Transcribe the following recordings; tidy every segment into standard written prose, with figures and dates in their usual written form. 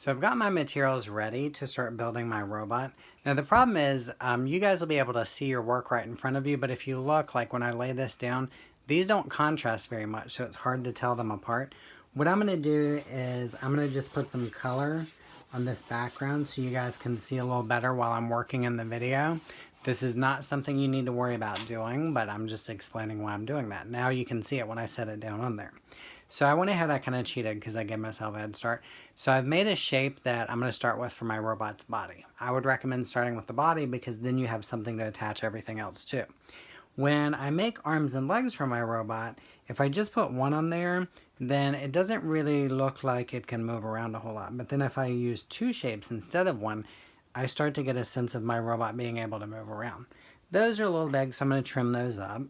So I've got my materials ready to start building my robot. Now the problem is you guys will be able to see your work right in front of you, but if you look, like when I lay this down, these don't contrast very much, so it's hard to tell them apart. What I'm going to do is I'm going to just put some color on this background so you guys can see a little better while I'm working in the video. This is not something you need to worry about doing, but I'm just explaining why I'm doing that. Now you can see it when I set it down on there. So I went ahead, I kind of cheated because I gave myself a head start. So I've made a shape that I'm going to start with for my robot's body. I would recommend starting with the body because then you have something to attach everything else to. When I make arms and legs for my robot, if I just put one on there, then it doesn't really look like it can move around a whole lot. But then if I use two shapes instead of one, I start to get a sense of my robot being able to move around. Those are a little big, so I'm going to trim those up.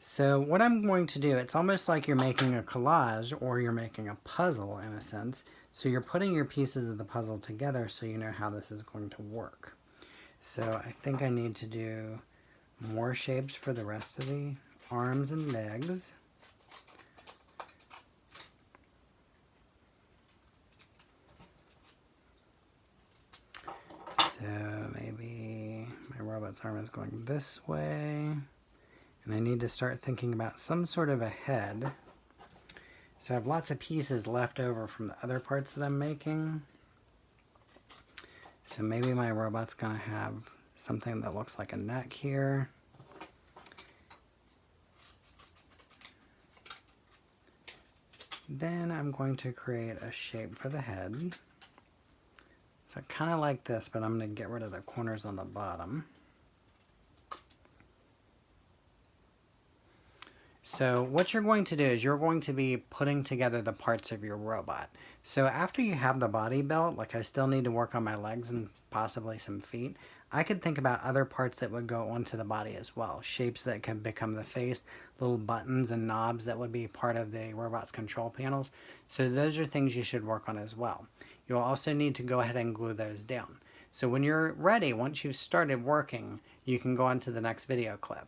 So what I'm going to do, it's almost like you're making a collage or you're making a puzzle in a sense. So you're putting your pieces of the puzzle together so you know how this is going to work. So I think I need to do more shapes for the rest of the arms and legs. So maybe my robot's arm is going this way. And I need to start thinking about some sort of a head. So I have lots of pieces left over from the other parts that I'm making. So maybe my robot's going to have something that looks like a neck here. Then I'm going to create a shape for the head. So kind of like this, but I'm going to get rid of the corners on the bottom. So what you're going to do is you're going to be putting together the parts of your robot. So after you have the body built, like I still need to work on my legs and possibly some feet, I could think about other parts that would go onto the body as well. Shapes that can become the face, little buttons and knobs that would be part of the robot's control panels. So those are things you should work on as well. You'll also need to go ahead and glue those down. So when you're ready, once you've started working, you can go on to the next video clip.